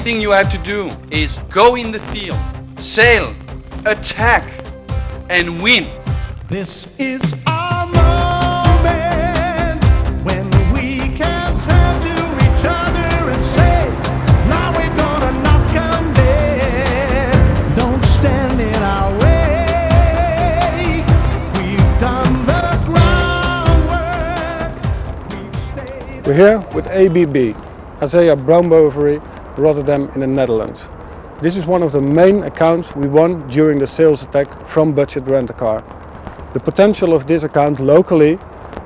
thing you have to do is go in the field, sail, attack, and win. This is our moment when we can turn to each other and say, now we're gonna knock 'em dead. Don't stand in our way. We've done the groundwork. We've stayed. We're here with ABB, Azea Brownbovery, Rotterdam in the Netherlands. This is one of the main accounts we won during the sales attack from Budget Rent-A-Car. The potential of this account locally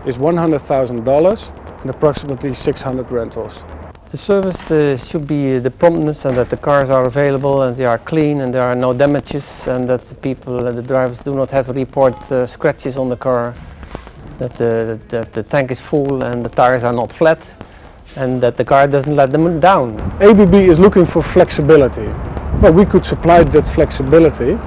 is $100,000 and approximately 600 rentals. The service should be the promptness and that the cars are available and they are clean and there are no damages and that the people, the drivers do not have to report scratches on the car, that the tank is full and the tires are not flat and that the car doesn't let them down. ABB is looking for flexibility. Well, we could supply that flexibility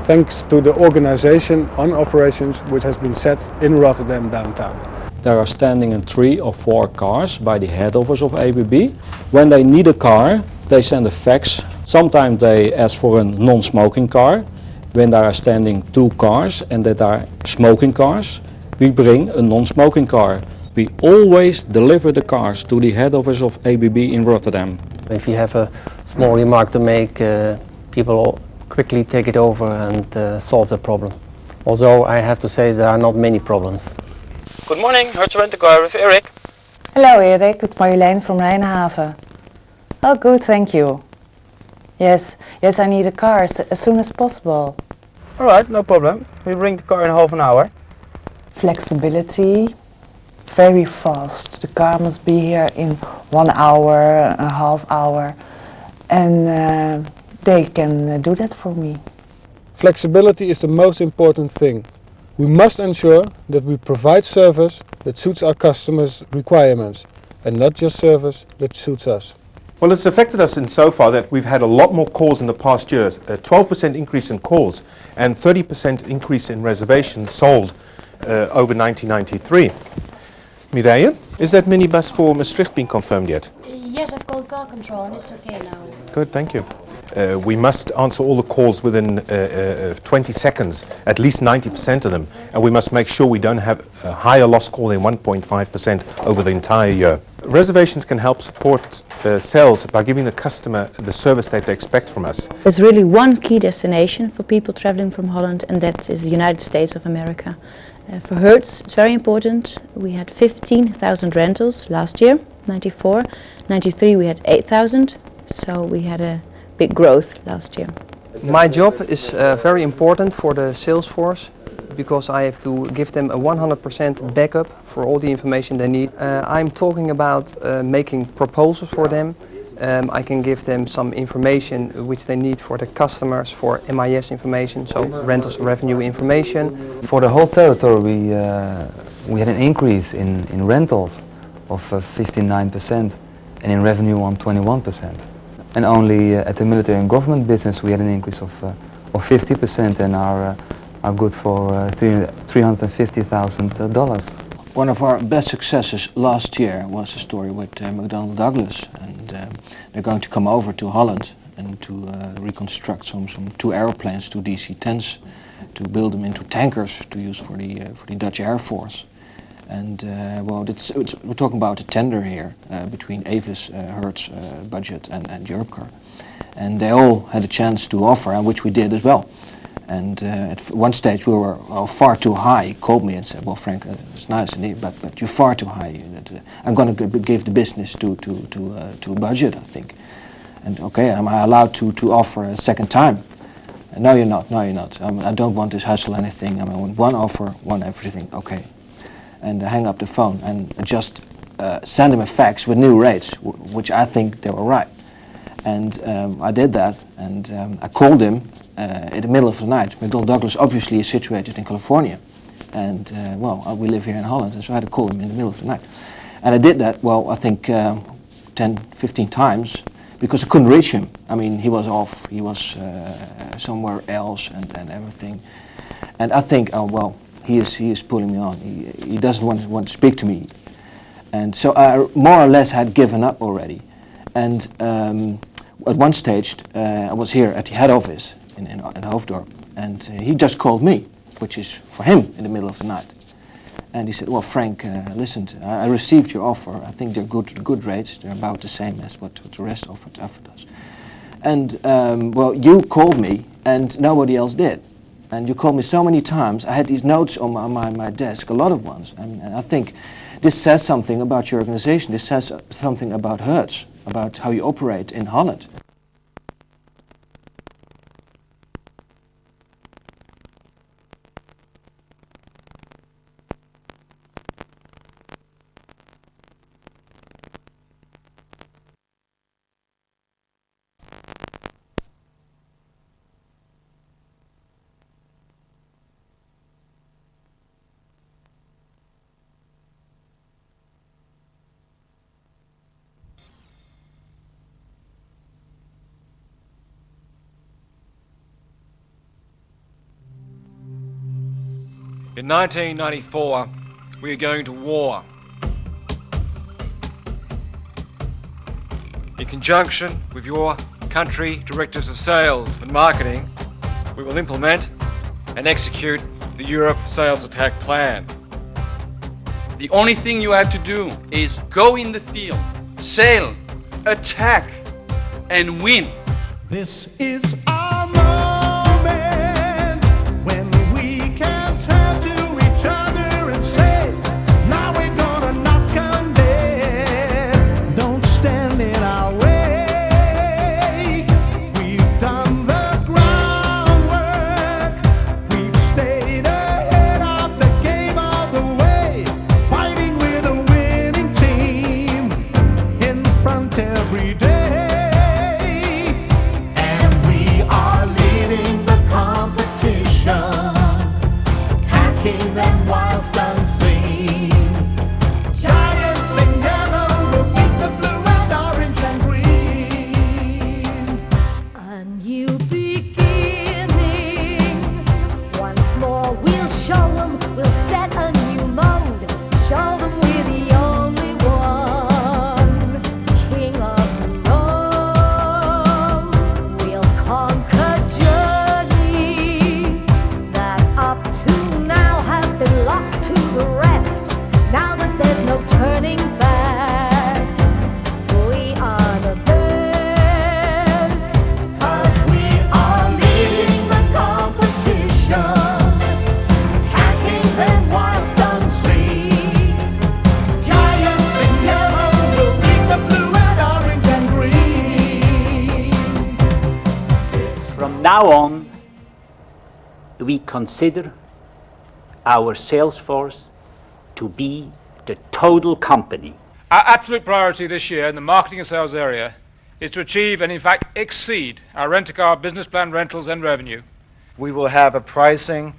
thanks to the organization on operations which has been set in Rotterdam downtown. There are standing in 3 or 4 cars by the head office of ABB. When they need a car, they send a fax. Sometimes they ask for a non-smoking car. When there are standing 2 cars and that are smoking cars, we bring a non-smoking car. We always deliver the cars to the head office of ABB in Rotterdam. If you have a small remark to make, people quickly take it over and solve the problem. Although I have to say there are not many problems. Good morning, Hertz Rent-A-Car with Eric. Hello Erik, it's Marjolein from Rijnhaven. Oh good, thank you. Yes, I need a car as soon as possible. Alright, no problem. We bring the car in half an hour. Flexibility, very fast. The car must be here in 1 hour, a half hour. And they can do that for me. Flexibility is the most important thing. We must ensure that we provide service that suits our customers' requirements and not just service that suits us. Well, it's affected us in so far that we've had a lot more calls in the past years, a 12% increase in calls and 30% increase in reservations sold over 1993. Mireille, is that minibus for Maastricht been confirmed yet? Yes, I've called car control and it's okay now. Good, thank you. We must answer all the calls within 20 seconds, at least 90% of them, and we must make sure we don't have a higher loss call than 1.5% over the entire year. Reservations can help support sales by giving the customer the service that they expect from us. There's really one key destination for people traveling from Holland, and that is the United States of America. For Hertz, it's very important. We had 15,000 rentals last year, 94. 93 we had 8,000, so we had a big growth last year. My job is very important for the sales force because I have to give them a 100% backup for all the information they need. I'm talking about making proposals for them. I can give them some information which they need for the customers, for MIS information, so rentals revenue information. For the whole territory we had an increase in rentals of 59% and in revenue on 21%. And only at the military and government business we had an increase of 50% and are good for $350,000. One of our best successes last year was a story with McDonnell Douglas, and they're going to come over to Holland and to reconstruct some 2 airplanes, 2 DC-10s, to build them into tankers to use for the Dutch Air Force. And well, we're talking about a tender here between Avis, Hertz, Budget and Europcar. And they all had a chance to offer, which we did as well. And at one stage we were far too high. He called me and said, well Frank, it's nice indeed, but you're far too high. I'm going to give the business to Budget, I think. And okay, am I allowed to offer a second time? No, you're not. No, you're not. I don't want this hustle anything. I want one offer, one everything. Okay. And hang up the phone and just send him a fax with new rates, which I think they were right. And I did that, and I called him in the middle of the night. McDonnell Douglas obviously is situated in California, and well, we live here in Holland, and so I had to call him in the middle of the night. And I did that, well, I think 10, 15 times, because I couldn't reach him. I mean, he was off, he was somewhere else and everything. And I think, oh well, he is pulling me on. He doesn't want to speak to me. And so I more or less had given up already. And at one stage, I was here at the head office in Hoofddorp, and he just called me, which is for him in the middle of the night. And he said, well, Frank, listen, I received your offer. I think they're good rates. They're about the same as what the rest offered us. And, well, you called me, and nobody else did. And you called me so many times. I had these notes on my desk, a lot of ones. And I think this says something about your organization. This says something about Hertz, about how you operate in Holland. In 1994, we are going to war. In conjunction with your country directors of sales and marketing, we will implement and execute the Europe Sales Attack Plan. The only thing you have to do is go in the field, sail, attack, and win. This is our moment when we can turn to each other and say, now we're gonna knock 'em dead. Don't stand in our way. We've done the groundwork. We've stayed ahead of the game all the way, fighting with a winning team in front every day. Attacking them whilst unseen. Giants in yellow will beat the blue and orange and green. A new beginning. Once more we'll show them, we'll set a new mode. Show them we're the only one. King of the norm. We'll conquer journeys that up to now have been lost to the rest. Now that there's no turning back, we are the best. 'Cause we are leading the competition, attacking them whilst unseen. Giants in yellow will beat the blue and orange and green. From now on, we consider our sales force to be the total company. Our absolute priority this year in the marketing and sales area is to achieve and in fact exceed our rent-a-car business plan rentals and revenue. We will have a pricing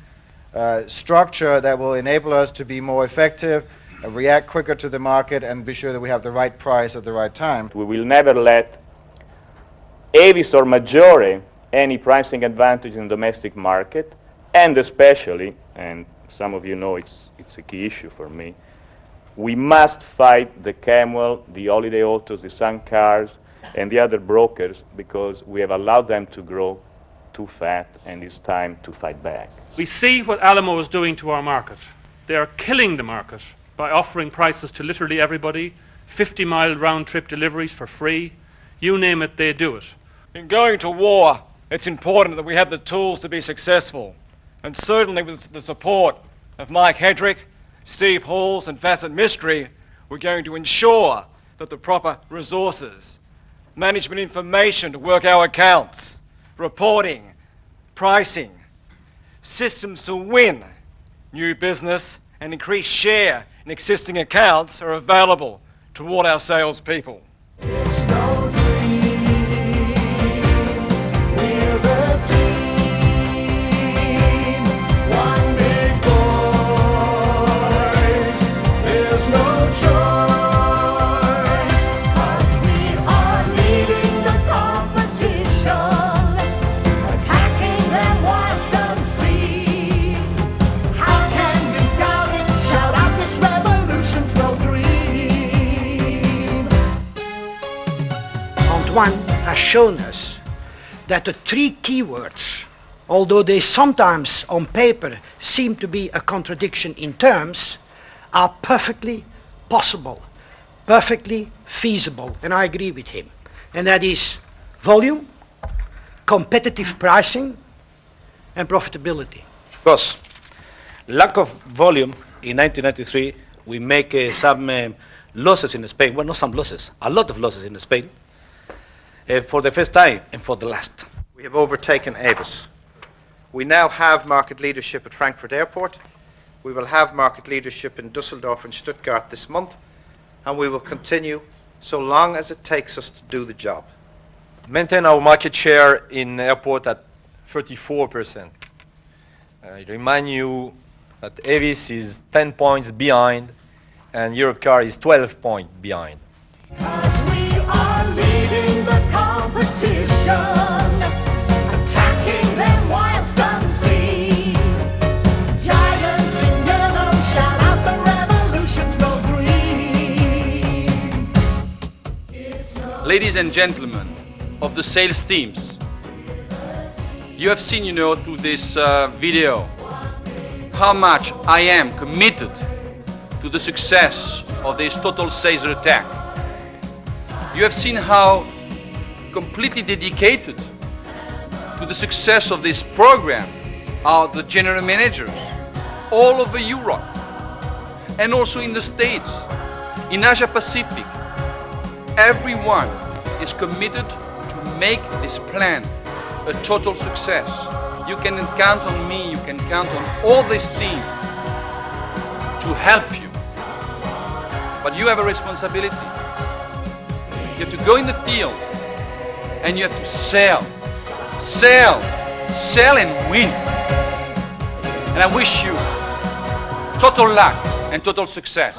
structure that will enable us to be more effective, react quicker to the market, and be sure that we have the right price at the right time. We will never let avis or maggiore any pricing advantage in the domestic market, and especially, and some of you know it's a key issue for me, we must fight the Camel, the Holiday Autos, the Sun Cars, and the other brokers because we have allowed them to grow too fast, and it's time to fight back. We see what Alamo is doing to our market. They are killing the market by offering prices to literally everybody, 50-mile round-trip deliveries for free. You name it, they do it. In going to war, it's important that we have the tools to be successful. And certainly with the support of Mike Hedrick, Steve Halls and Facet Mystery, we're going to ensure that the proper resources, management information to work our accounts, reporting, pricing, systems to win new business and increase share in existing accounts are available to all our salespeople. It's no dream. We're the team. One big voice. There's no choice. 'Cause we are leading the competition, attacking them whilst unseen. How can you doubt it? Shout out, this revolution's no dream. has shown us that the three keywords, although they sometimes on paper seem to be a contradiction in terms, are perfectly possible, perfectly feasible, and I agree with him. And that is volume, competitive pricing, and profitability. Because lack of volume in 1993, we make some losses in Spain. Well, not some losses, a lot of losses in Spain for the first time and for the last. We have overtaken Avis. We now have market leadership at Frankfurt Airport. We will have market leadership in Dusseldorf and Stuttgart this month, and we will continue so long as it takes us to do the job. Maintain our market share in airport at 34%. I remind you that Avis is 10 points behind and Europcar is 12 points behind. We are leading the competition, attacking them whilst unseen. Giants in yellow shout out the revolution's no dream. Ladies and gentlemen of the sales teams, you have seen, through this video, how much I am committed to the success of this total sales attack. You have seen how completely dedicated to the success of this program are the general managers all over Europe and also in the States, in Asia Pacific. Everyone is committed to make this plan a total success. You can count on me, you can count on all this team to help you. But you have a responsibility. You have to go in the field and you have to sell and win. And I wish you total luck and total success.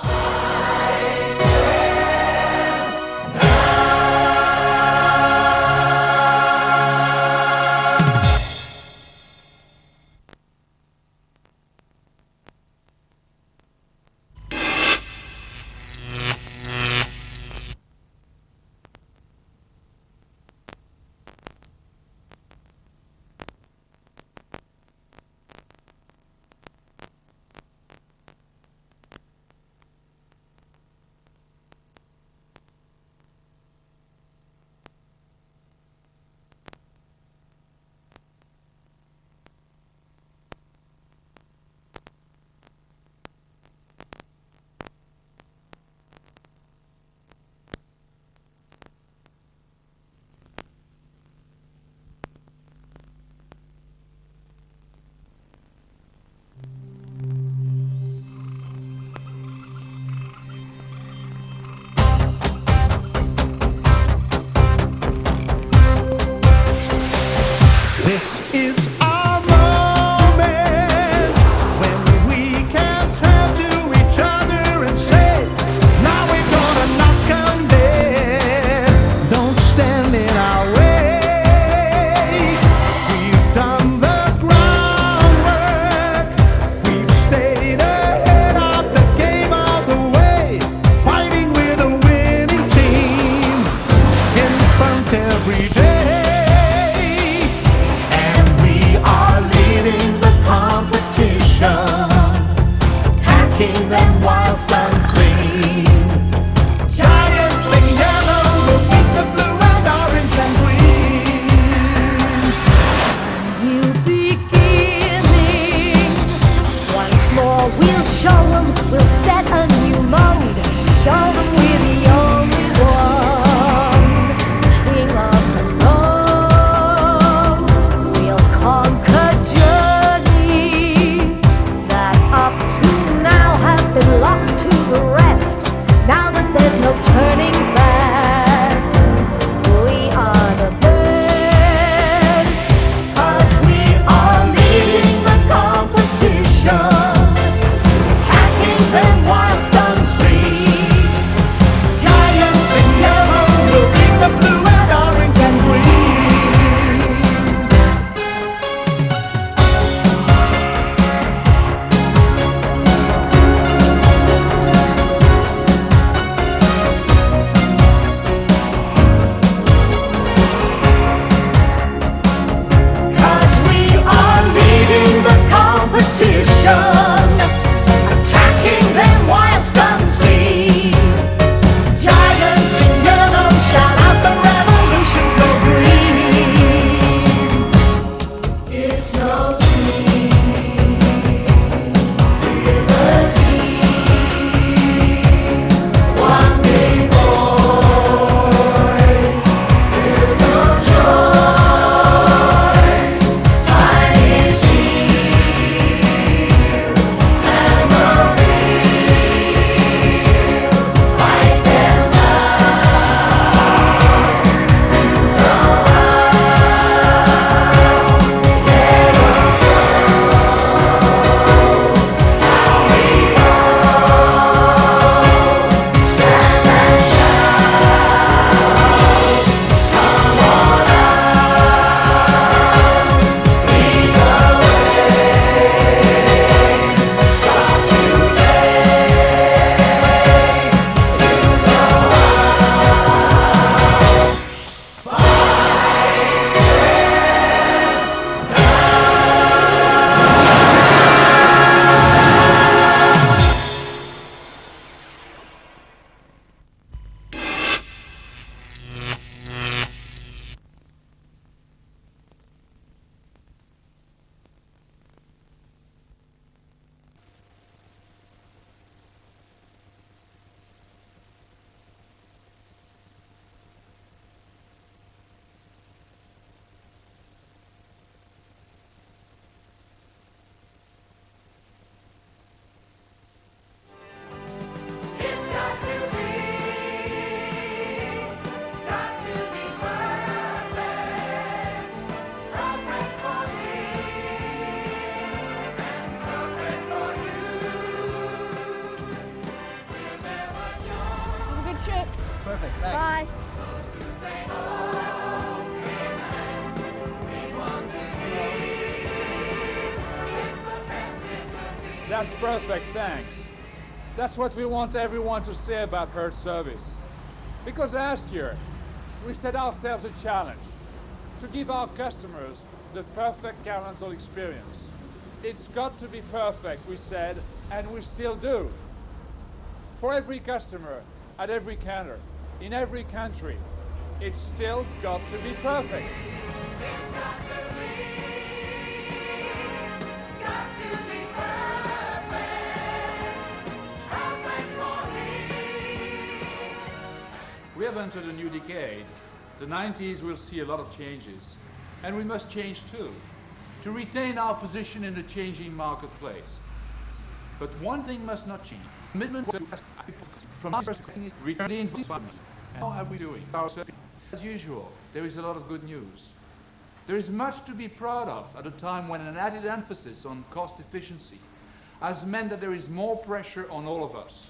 This is our moment when we can turn to each other and say, now we're gonna knock 'em dead. Don't stand in our way. We've done the groundwork. We've stayed ahead of the game all the way, fighting with a winning team in front every day. That's perfect, thanks. That's what we want everyone to say about Hertz service. Because last year, we set ourselves a challenge to give our customers the perfect car rental experience. It's got to be perfect, we said, and we still do. For every customer, at every counter, in every country, it's still got to be perfect. We have entered a new decade. The 90s will see a lot of changes, and we must change too, to retain our position in the changing marketplace. But one thing must not change. Commitment from us is returning investment. And how are we doing? As usual, there is a lot of good news. There is much to be proud of at a time when an added emphasis on cost efficiency has meant that there is more pressure on all of us,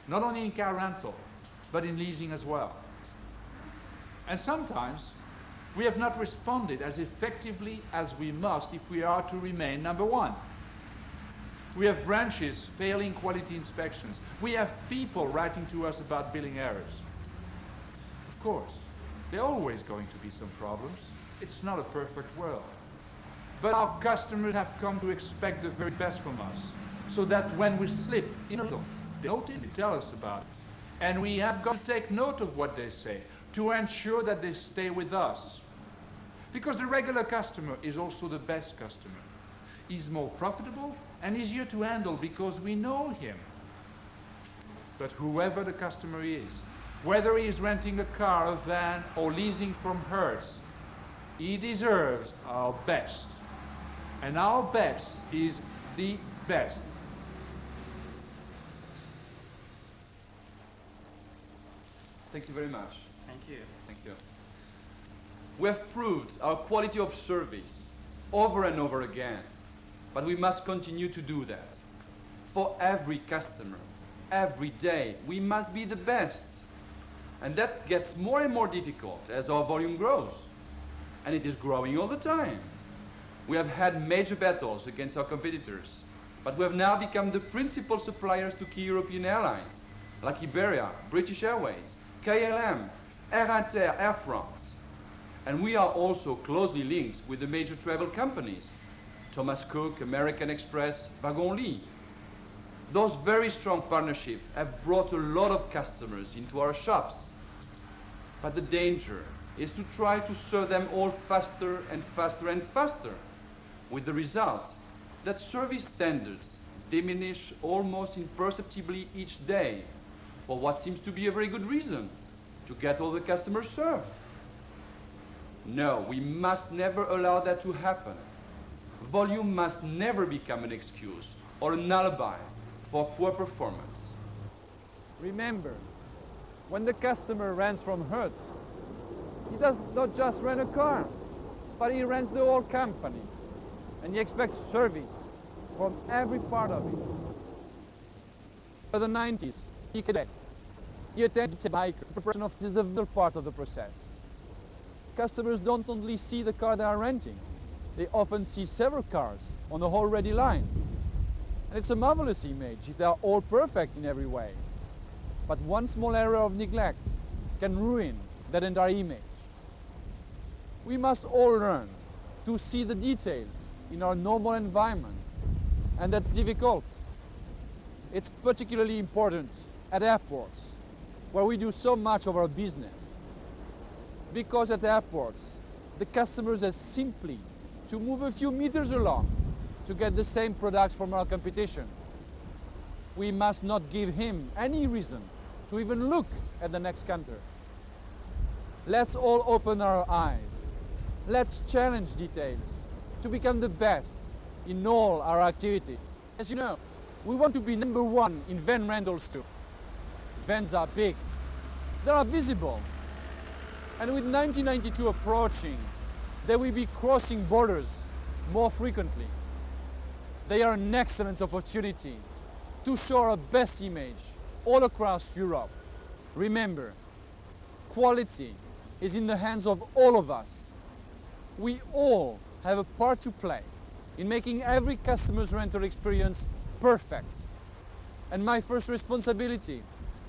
not only in car rental, but in leasing as well. And sometimes we have not responded as effectively as we must if we are to remain number one. We have branches failing quality inspections. We have people writing to us about billing errors. Of course, there are always going to be some problems. It's not a perfect world. But our customers have come to expect the very best from us, so that when we slip in a little, they tell us about it. And we have got to take note of what they say to ensure that they stay with us. Because the regular customer is also the best customer. He's more profitable and easier to handle because we know him. But whoever the customer is, whether he is renting a car, a van, or leasing from Hertz, he deserves our best. And our best is the best. Thank you very much. Thank you. Thank you. We have proved our quality of service over and over again, but we must continue to do that. For every customer, every day, we must be the best. And that gets more and more difficult as our volume grows. And it is growing all the time. We have had major battles against our competitors, but we have now become the principal suppliers to key European airlines, like Iberia, British Airways, KLM, Air Inter, Air France. And we are also closely linked with the major travel companies, Thomas Cook, American Express, Wagon-Lit. Those very strong partnerships have brought a lot of customers into our shops. But the danger is to try to serve them all faster and faster and faster, with the result that service standards diminish almost imperceptibly each day, for what seems to be a very good reason, to get all the customers served. No, we must never allow that to happen. Volume must never become an excuse or an alibi for poor performance. Remember, when the customer rents from Hertz, he does not just rent a car, but he rents the whole company. And he expects service from every part of it. For the 90s, he attended to bike of the difficult part of the process. Customers don't only see the car they are renting, they often see several cars on the whole ready line. And it's a marvelous image if they are all perfect in every way. But one small error of neglect can ruin that entire image. We must all learn to see the details in our normal environment, and that's difficult. It's particularly important at airports, where we do so much of our business. Because at airports, the customers are simply to move a few meters along to get the same products from our competition. We must not give him any reason to even look at the next counter. Let's all open our eyes. Let's challenge details to become the best in all our activities. As you know, we want to be number one in van rentals too. Vans are big, they are visible. And with 1992 approaching, they will be crossing borders more frequently. They are an excellent opportunity to show our best image all across Europe. Remember, quality is in the hands of all of us. We all have a part to play in making every customer's rental experience perfect. And my first responsibility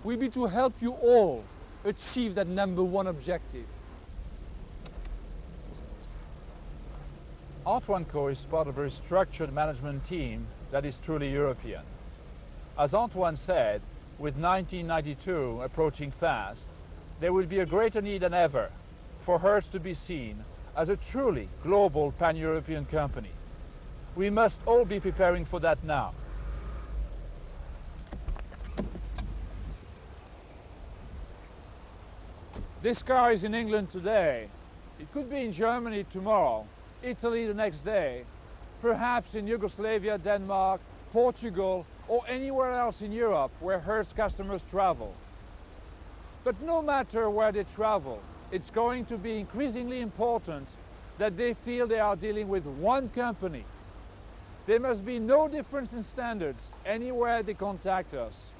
will be to help you all achieve that #1 objective. Antoine Co is part of a very structured management team that is truly European. As Antoine said, with 1992 approaching fast, there will be a greater need than ever for Hertz to be seen as a truly global pan-European company. We must all be preparing for that now. This car is in England today. It could be in Germany tomorrow, Italy the next day, perhaps in Yugoslavia, Denmark, Portugal, or anywhere else in Europe where Hertz customers travel. But no matter where they travel, it's going to be increasingly important that they feel they are dealing with one company. There must be no difference in standards anywhere they contact us,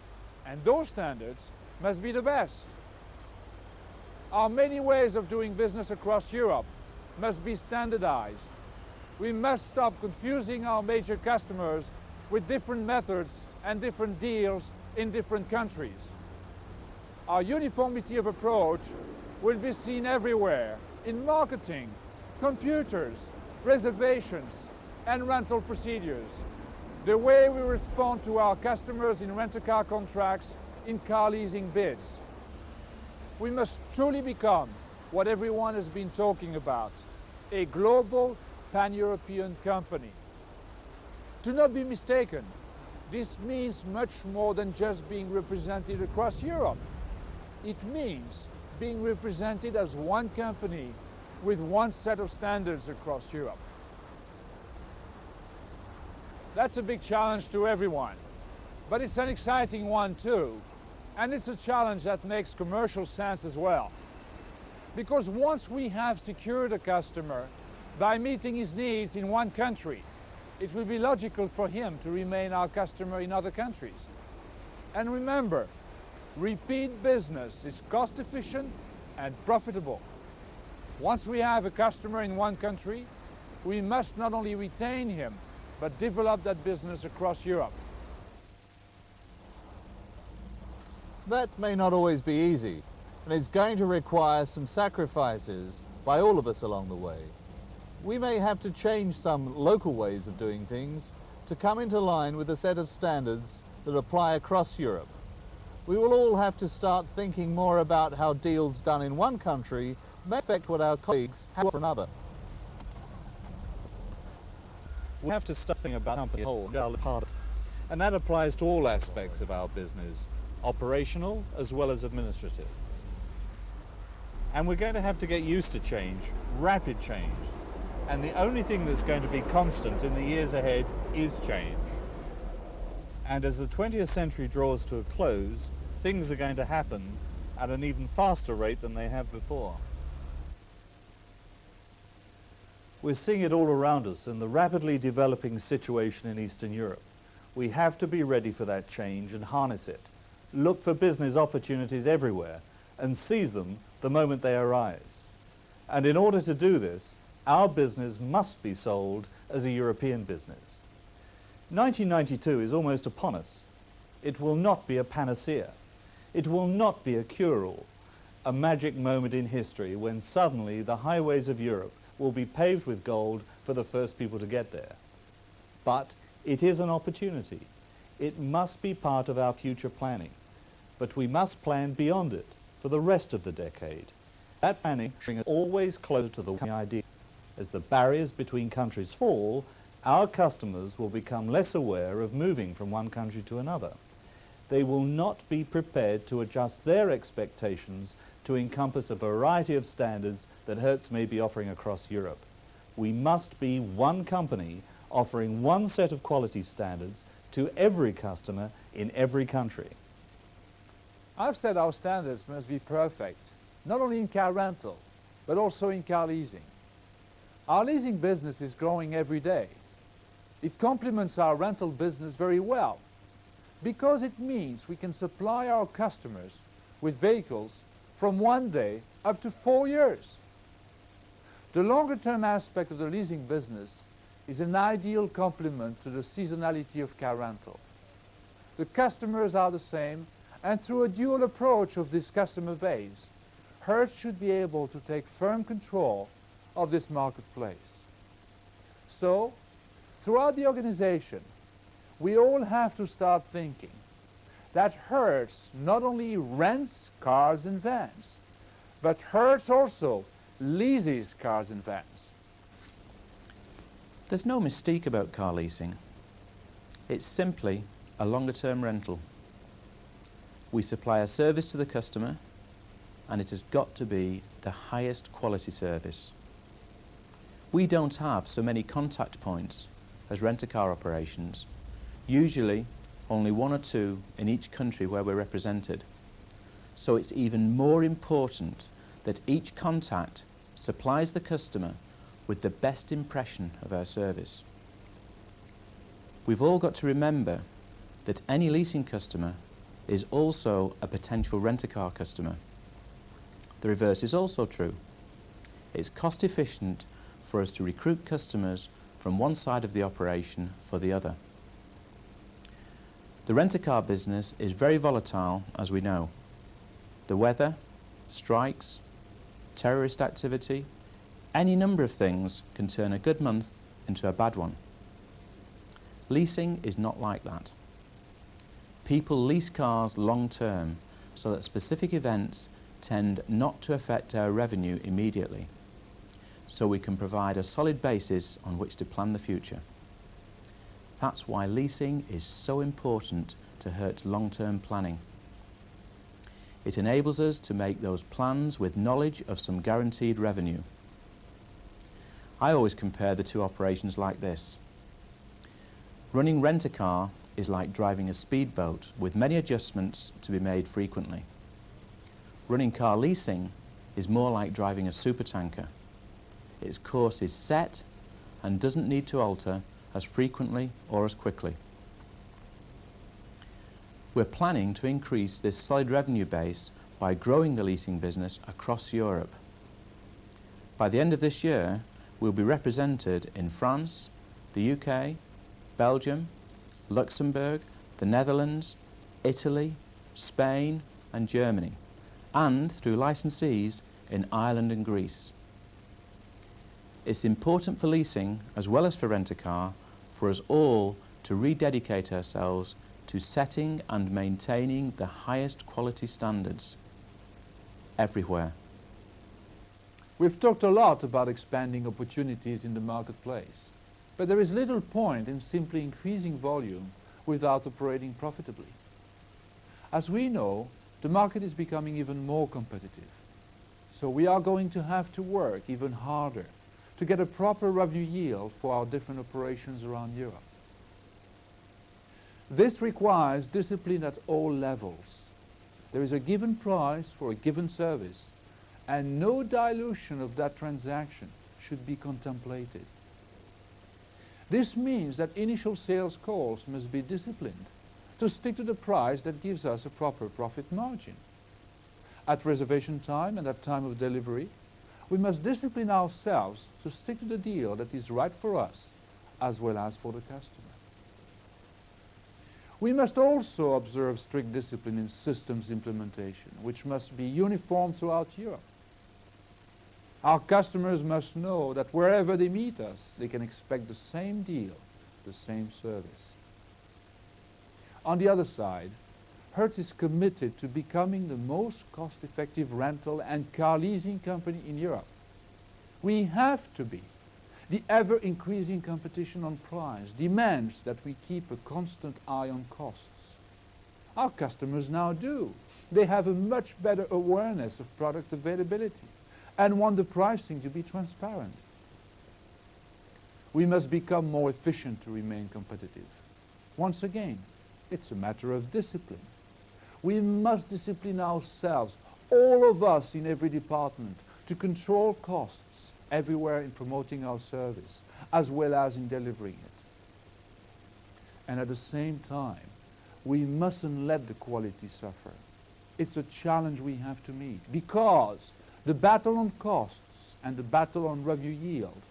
and those standards must be the best. Our many ways of doing business across Europe must be standardized. We must stop confusing our major customers with different methods and different deals in different countries. Our uniformity of approach will be seen everywhere, in marketing, computers, reservations, and rental procedures. The way we respond to our customers in rent-a-car contracts, in car leasing bids. We must truly become what everyone has been talking about, a global pan-European company. Do not be mistaken, this means much more than just being represented across Europe. It means being represented as one company with one set of standards across Europe. That's a big challenge to everyone, but it's an exciting one too, and it's a challenge that makes commercial sense as well. Because once we have secured a customer by meeting his needs in one country, it will be logical for him to remain our customer in other countries. And remember, repeat business is cost efficient and profitable. Once we have a customer in one country, we must not only retain him, but develop that business across Europe. That may not always be easy, and it's going to require some sacrifices by all of us along the way. We may have to change some local ways of doing things to come into line with a set of standards that apply across Europe. We will all have to start thinking more about how deals done in one country may affect what our colleagues have for another. We have to start thinking about company whole part, and that applies to all aspects of our business, operational as well as administrative. And we're going to have to get used to change, rapid change. And the only thing that's going to be constant in the years ahead is change. And as the 20th century draws to a close, things are going to happen at an even faster rate than they have before. We're seeing it all around us in the rapidly developing situation in Eastern Europe. We have to be ready for that change and harness it. Look for business opportunities everywhere and seize them the moment they arise. And in order to do this, our business must be sold as a European business. 1992 is almost upon us. It will not be a panacea. It will not be a cure-all, a magic moment in history when suddenly the highways of Europe will be paved with gold for the first people to get there. But it is an opportunity. It must be part of our future planning. But we must plan beyond it for the rest of the decade. That planning brings us always closer to the idea. As the barriers between countries fall, our customers will become less aware of moving from one country to another. They will not be prepared to adjust their expectations to encompass a variety of standards that Hertz may be offering across Europe. We must be one company offering one set of quality standards to every customer in every country. I've said our standards must be perfect, not only in car rental, but also in car leasing. Our leasing business is growing every day. It complements our rental business very well because it means we can supply our customers with vehicles from 1 day up to 4 years. The longer-term aspect of the leasing business is an ideal complement to the seasonality of car rental. The customers are the same, and through a dual approach of this customer base, Hertz should be able to take firm control of this marketplace. So, throughout the organization, we all have to start thinking that Hertz not only rents cars and vans, but Hertz also leases cars and vans. There's no mystique about car leasing. It's simply a longer-term rental. We supply a service to the customer, and it has got to be the highest quality service. We don't have so many contact points as rent-a-car operations, usually only one or two in each country where we're represented. So it's even more important that each contact supplies the customer with the best impression of our service. We've all got to remember that any leasing customer is also a potential rent-a-car customer. The reverse is also true. It's cost efficient for us to recruit customers from one side of the operation for the other. The rent-a-car business is very volatile, as we know. The weather, strikes, terrorist activity, any number of things can turn a good month into a bad one. Leasing is not like that. People lease cars long term so that specific events tend not to affect our revenue immediately, so we can provide a solid basis on which to plan the future. That's why leasing is so important to Hertz long-term planning. It enables us to make those plans with knowledge of some guaranteed revenue. I always compare the two operations like this. Running rent-a-car is like driving a speedboat with many adjustments to be made frequently. Running car leasing is more like driving a supertanker. Its course is set and doesn't need to alter as frequently or as quickly. We're planning to increase this solid revenue base by growing the leasing business across Europe. By the end of this year, we'll be represented in France, the UK, Belgium, Luxembourg, the Netherlands, Italy, Spain and Germany, and through licensees in Ireland and Greece. It's important for leasing, as well as for rent-a-car, for us all to rededicate ourselves to setting and maintaining the highest quality standards everywhere. We've talked a lot about expanding opportunities in the marketplace, but there is little point in simply increasing volume without operating profitably. As we know, the market is becoming even more competitive, so we are going to have to work even harder to get a proper revenue yield for our different operations around Europe. This requires discipline at all levels. There is a given price for a given service, and no dilution of that transaction should be contemplated. This means that initial sales calls must be disciplined to stick to the price that gives us a proper profit margin. At reservation time and at time of delivery, we must discipline ourselves to stick to the deal that is right for us as well as for the customer. We must also observe strict discipline in systems implementation, which must be uniform throughout Europe. Our customers must know that wherever they meet us, they can expect the same deal, the same service. On the other side, Hertz is committed to becoming the most cost-effective rental and car leasing company in Europe. We have to be. The ever-increasing competition on price demands that we keep a constant eye on costs. Our customers now do. They have a much better awareness of product availability and want the pricing to be transparent. We must become more efficient to remain competitive. Once again, it's a matter of discipline. We must discipline ourselves, all of us in every department, to control costs everywhere in promoting our service, as well as in delivering it. And at the same time, we mustn't let the quality suffer. It's a challenge we have to meet, because the battle on costs and the battle on revenue yield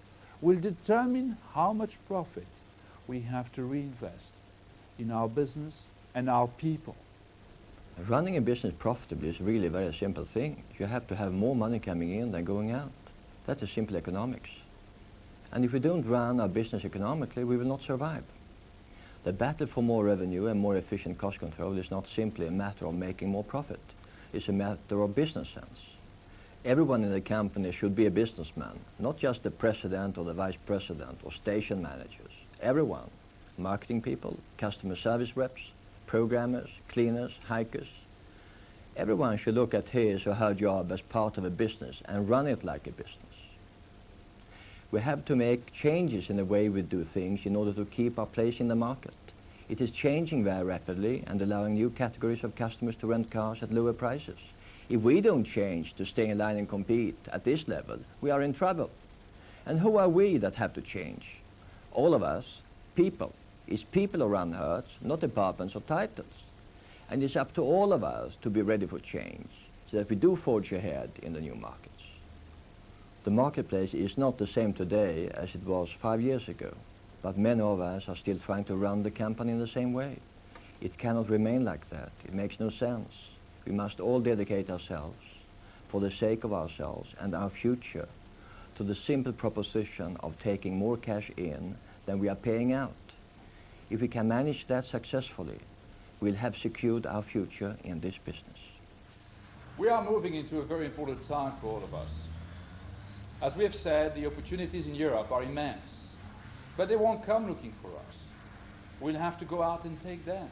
will determine how much profit we have to reinvest in our business and our people. Running a business profitably is really a very simple thing. You have to have more money coming in than going out. That is simple economics. And if we don't run our business economically, we will not survive. The battle for more revenue and more efficient cost control is not simply a matter of making more profit. It's a matter of business sense. Everyone in the company should be a businessman, not just the president or the vice president or station managers. Everyone, marketing people, customer service reps, programmers, cleaners, hikers. Everyone should look at his or her job as part of a business and run it like a business. We have to make changes in the way we do things in order to keep our place in the market. It is changing very rapidly and allowing new categories of customers to rent cars at lower prices. If we don't change to stay in line and compete at this level, we are in trouble. And who are we that have to change? All of us, people. It's people who run Hertz, not departments or titles. And it's up to all of us to be ready for change, so that we do forge ahead in the new markets. The marketplace is not the same today as it was 5 years ago, but many of us are still trying to run the company in the same way. It cannot remain like that. It makes no sense. We must all dedicate ourselves, for the sake of ourselves and our future, to the simple proposition of taking more cash in than we are paying out. If we can manage that successfully, we'll have secured our future in this business. We are moving into a very important time for all of us. As we have said, the opportunities in Europe are immense, but they won't come looking for us. We'll have to go out and take them.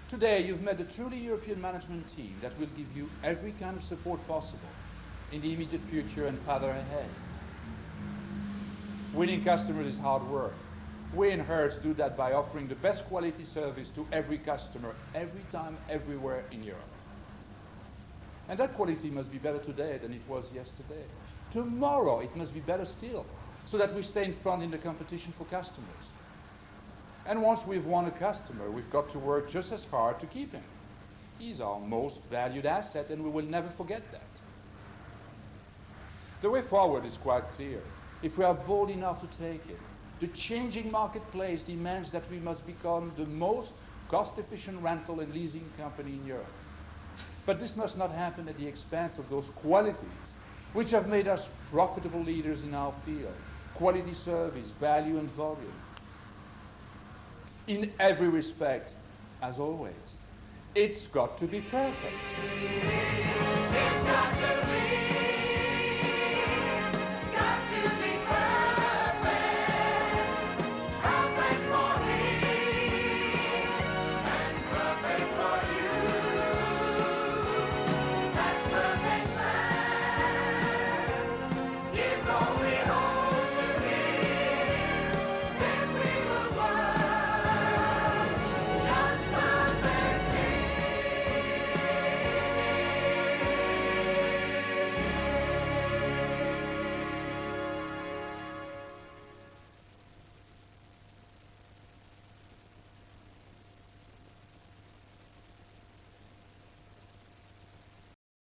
Today, you've met a truly European management team that will give you every kind of support possible in the immediate future and farther ahead. Winning customers is hard work. We in Hertz do that by offering the best quality service to every customer, every time, everywhere in Europe. And that quality must be better today than it was yesterday. Tomorrow it must be better still, so that we stay in front in the competition for customers. And once we've won a customer, we've got to work just as hard to keep him. He's our most valued asset, and we will never forget that. The way forward is quite clear. If we are bold enough to take it, the changing marketplace demands that we must become the most cost-efficient rental and leasing company in Europe. But this must not happen at the expense of those qualities which have made us profitable leaders in our field: quality service, value and volume. In every respect, as always, it's got to be perfect.